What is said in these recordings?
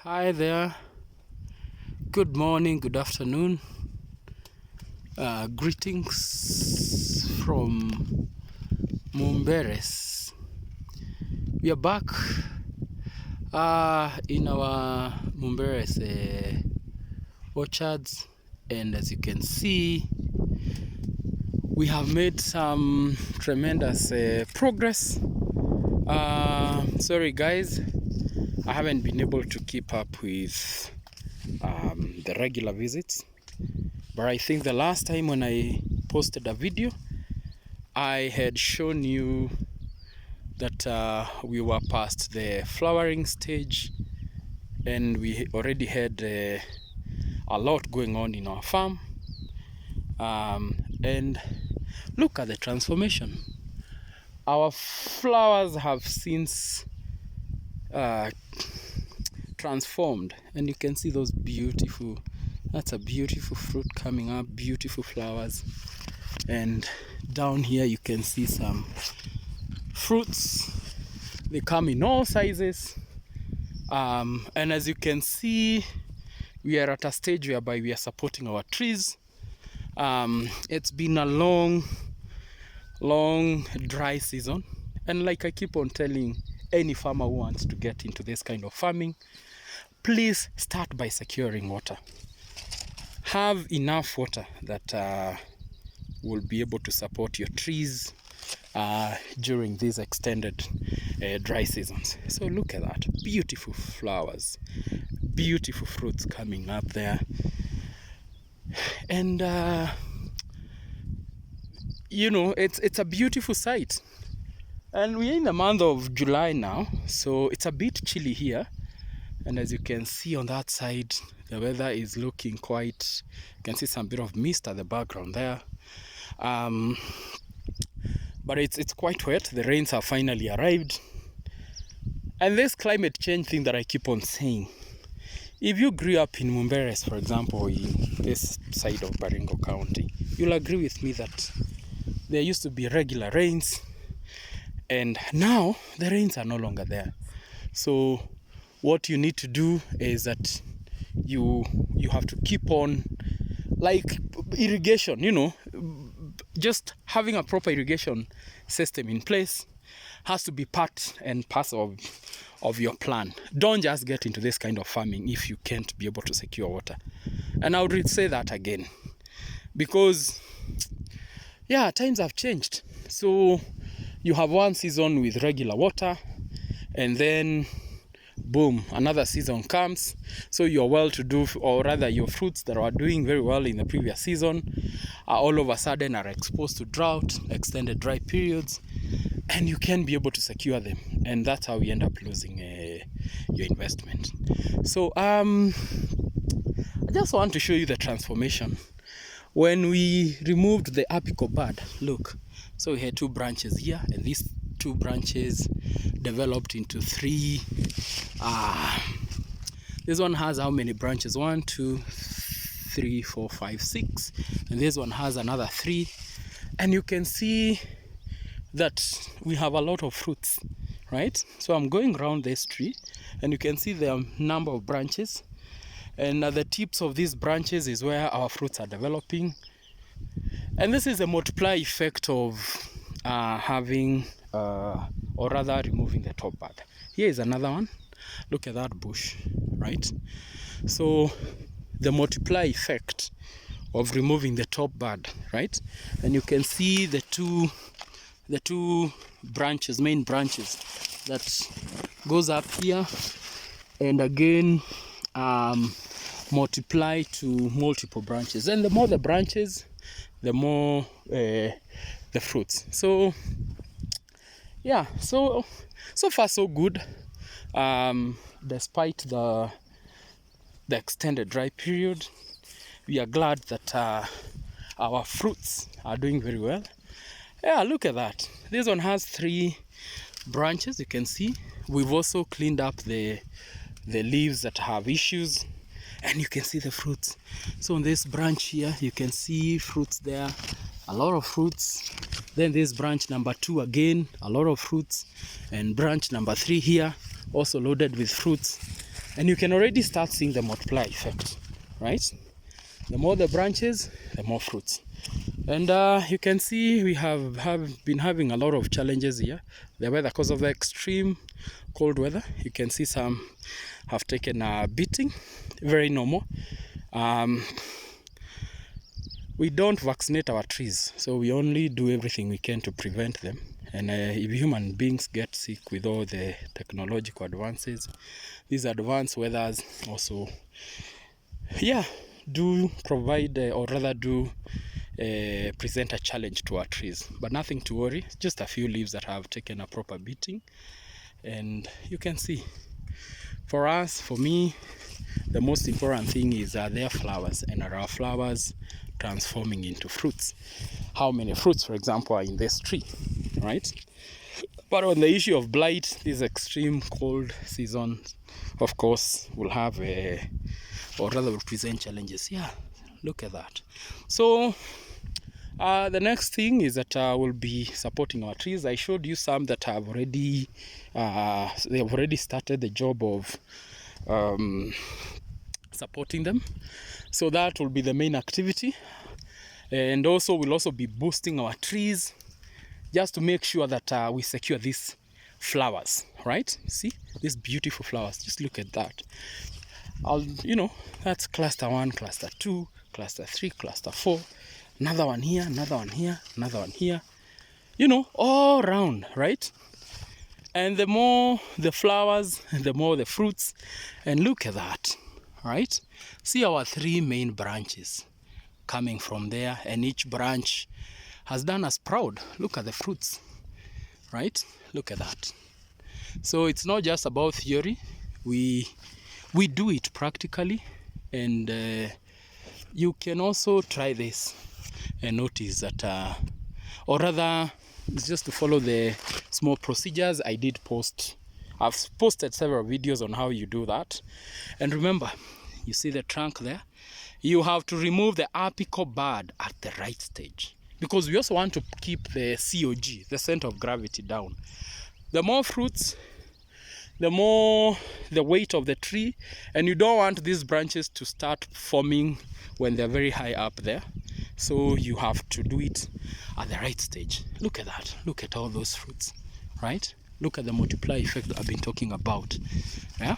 Hi there, good morning, good afternoon, greetings from Mumberes. We are back in our Mumberes orchards, and as you can see, we have made some tremendous progress. Sorry guys, I haven't been able to keep up with the regular visits, but I think the last time when I posted a video, I had shown you that we were past the flowering stage and we already had a lot going on in our farm. And look at the transformation. Our flowers have since transformed, and you can see those beautiful, that's a beautiful fruit coming up, beautiful flowers. And down here you can see some fruits. They come in all sizes, and as you can see, we are at a stage whereby we are supporting our trees. It's been a long dry season, and like I keep on telling any farmer who wants to get into this kind of farming, please start by securing water. Have enough water that will be able to support your trees during these extended dry seasons. So look at that, beautiful flowers, beautiful fruits coming up there. And you know, it's a beautiful sight. And we're in the month of July now, so it's a bit chilly here. And as you can see on that side, the weather is looking quite, you can see some bit of mist at the background there. But it's quite wet. The rains have finally arrived. And this climate change thing that I keep on saying, if you grew up in Mumberes, for example, in this side of Baringo County, you'll agree with me that there used to be regular rains, and now the rains are no longer there. So what you need to do is that you have to keep on, like irrigation, you know, just having a proper irrigation system in place has to be part and parcel of your plan. Don't just get into this kind of farming if you can't be able to secure water. And I would say that again, because yeah, times have changed. So you have one season with regular water, and then boom, another season comes. So your well-to-do, or rather your fruits that are doing very well in the previous season, are all of a sudden are exposed to drought, extended dry periods, and you can be able to secure them. And that's how you end up losing your investment. So I just want to show you the transformation. When we removed the apical bud, look, so we had two branches here, and these two branches developed into three. This one has how many branches? 1, 2, 3, 4, 5, 6, and this one has another 3. And you can see that we have a lot of fruits, right? So I'm going around this tree, and you can see the number of branches, and at the tips of these branches is where our fruits are developing. And this is a multiply effect of having or rather removing the top bud. Here is another one. Look at that bush, right? So the multiply effect of removing the top bud, right? And you can see the two branches, main branches, that goes up here and again multiply to multiple branches. And the more the branches, the more the fruits. So yeah, so far so good. Despite the extended dry period, we are glad that our fruits are doing very well. Yeah, look at that. This one has 3 branches, you can see. We've also cleaned up the leaves that have issues, and you can see the fruits. So on this branch here, you can see fruits there, a lot of fruits. Then this branch number 2, again, a lot of fruits. And branch number 3 here, also loaded with fruits. And you can already start seeing the multiply effect, right? The more the branches, the more fruits. And you can see we have been having a lot of challenges here. The weather, because of the extreme cold weather, you can see some have taken a beating, very normal. We don't vaccinate our trees, so we only do everything we can to prevent them. And if human beings get sick with all the technological advances, these advanced weathers also, do provide, or rather do present a challenge to our trees. But nothing to worry, just a few leaves that have taken a proper beating. And you can see, for us, for me, the most important thing is their flowers, and are our flowers transforming into fruits. How many fruits, for example, are in this tree, right? But on the issue of blight, this extreme cold season, of course, will have or rather will present challenges. Yeah, look at that. So the next thing is that we'll be supporting our trees. I showed you some that have already they have already started the job of supporting them. So that will be the main activity. And also we'll also be boosting our trees just to make sure that we secure these flowers, right? See these beautiful flowers, just look at that. That's cluster 1, cluster 2, cluster 3, cluster 4, another one here, another one here, another one here, all around, right? And the more the flowers, the more the fruits. And look at that, right? See our 3 main branches coming from there, and each branch has done us proud. Look at the fruits, right? Look at that. So it's not just about theory, we do it practically. And you can also try this and notice that or rather, it's just to follow the small procedures. I've posted several videos on how you do that. And remember, you see the trunk there, you have to remove the apical bud at the right stage, because we also want to keep the COG, the center of gravity, down. The more fruits, the more the weight of the tree, and you don't want these branches to start forming when they're very high up there. So you have to do it at the right stage. Look at that. Look at all those fruits, right? Look at the multiply effect that I've been talking about. Yeah.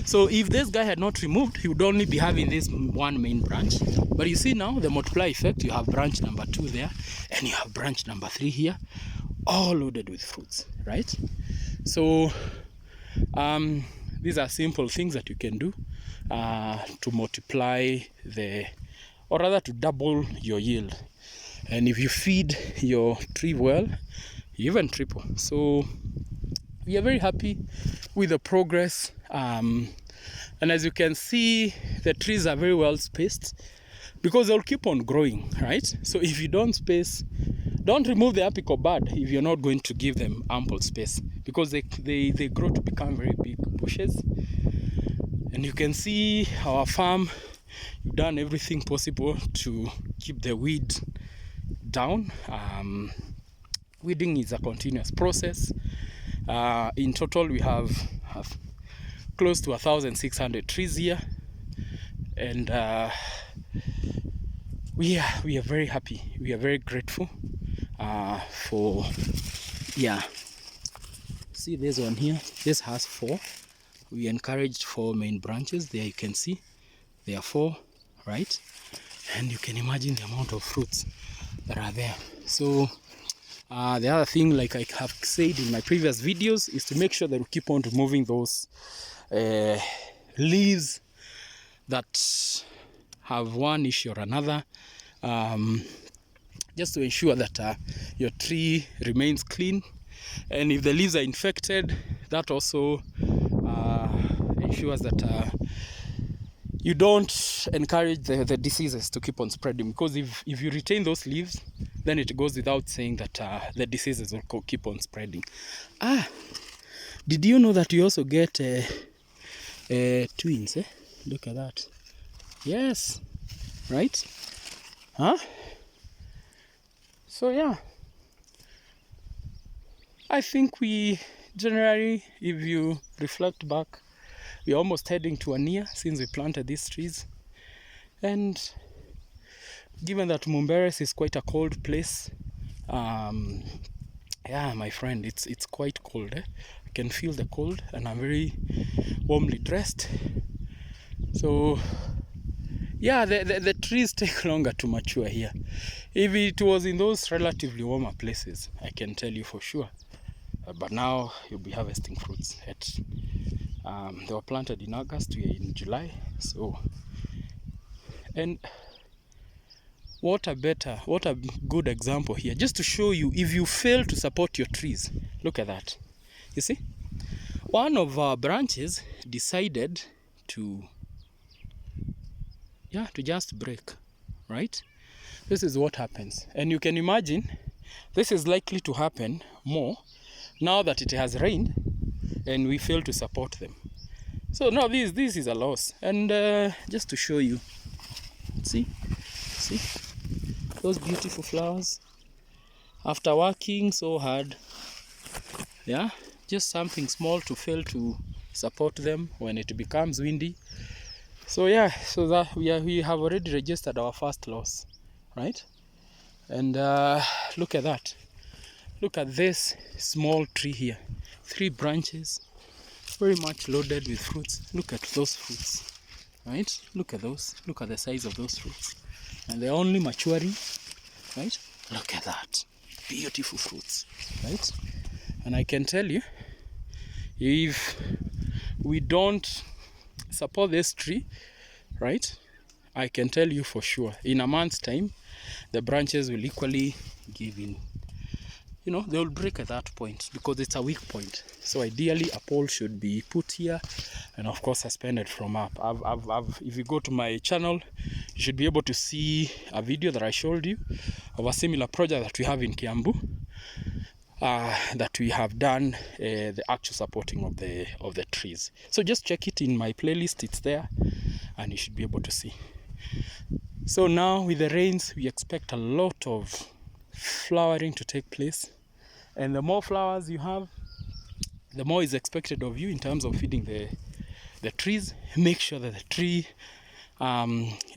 So if this guy had not removed, he would only be having this one main branch. But you see now the multiply effect, you have branch number 2 there, and you have branch number 3 here, all loaded with fruits, right? So these are simple things that you can do to multiply or rather to double your yield. And if you feed your tree well, you even triple. So we are very happy with the progress. And as you can see, the trees are very well spaced, because they'll keep on growing, right? So if you don't remove the apical bud if you're not going to give them ample space, because they grow to become very big bushes. And you can see our farm, we've done everything possible to keep the weed down. Weeding is a continuous process. In total, we have close to 1,600 trees here, and we are very happy. We are very grateful see this one here. This has 4. We encouraged 4 main branches. There you can see there are 4, right? And you can imagine the amount of fruits that are there. So the other thing, like I have said in my previous videos, is to make sure that we keep on removing those leaves that have one issue or another, just to ensure that your tree remains clean. And if the leaves are infected, that also ensures that you don't encourage the diseases to keep on spreading, because if you retain those leaves, then it goes without saying that the diseases will keep on spreading. Did you know that you also get twins? Look at that. Yes, right? So yeah, I think we generally, if you reflect back, we're almost heading to 1 year since we planted these trees. And given that Mumberes is quite a cold place, yeah, my friend, it's quite cold. I can feel the cold, and I'm very warmly dressed. So yeah, the trees take longer to mature here. If it was in those relatively warmer places, I can tell you for sure. But now you'll be harvesting fruits. They were planted in August, we are in July. So, and what a good example here, just to show you, if you fail to support your trees, look at that. You see, one of our branches decided to just break, right? This is what happens, and you can imagine this is likely to happen more now that it has rained and we fail to support them. So now this is a loss. And just to show you, see those beautiful flowers after working so hard. Yeah, just something small to fail to support them when it becomes windy. So yeah, so that we have already registered our first loss, right? And look at that. Look at this small tree here. 3 branches, very much loaded with fruits. Look at those fruits, right? Look at those. Look at the size of those fruits. And they're only maturing, right? Look at that. Beautiful fruits, right? And I can tell you, if we don't support this tree, right, I can tell you for sure, in a month's time, the branches will equally give in. You know, they will break at that point because it's a weak point. So ideally, a pole should be put here, and of course suspended from up. If you go to my channel, you should be able to see a video that I showed you of a similar project that we have in Kiambu, that we have done the actual supporting of the trees. So just check it in my playlist, it's there, and you should be able to see. So now with the rains, we expect a lot of flowering to take place, and the more flowers you have, the more is expected of you in terms of feeding the trees. Make sure that the tree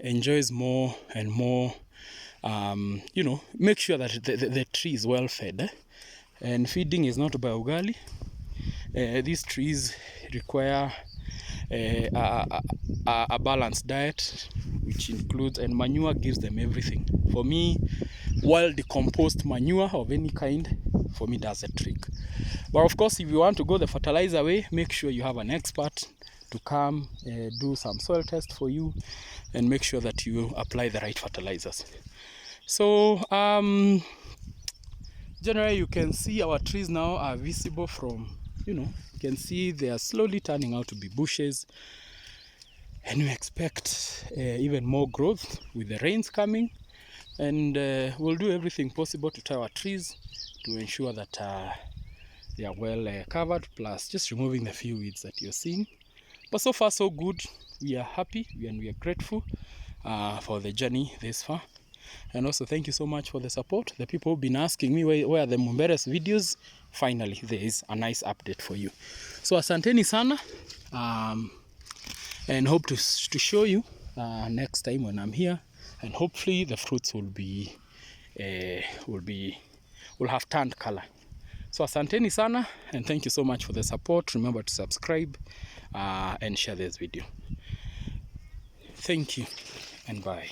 enjoys more and more. You know, make sure that the tree is well fed, and feeding is not by ugali. These trees require a balanced diet, which includes, and manure gives them everything. For me, well decomposed manure of any kind, for me, does a trick. But of course, if you want to go the fertilizer way, make sure you have an expert to come do some soil test for you and make sure that you apply the right fertilizers. So generally, you can see our trees now are visible from, you know, you can see they are slowly turning out to be bushes, and we expect even more growth with the rains coming. And we'll do everything possible to tie our trees to ensure that they are well covered, plus just removing the few weeds that you're seeing. But so far so good. We are happy and we are grateful for the journey this far. And also thank you so much for the support. The people who've been asking me where are the Mumberes videos, finally there is a nice update for you. So asanteni sana, and hope to show you next time when I'm here, and hopefully the fruits will have turned color. So asanteni sana, and thank you so much for the support. Remember to subscribe and share this video. Thank you and bye.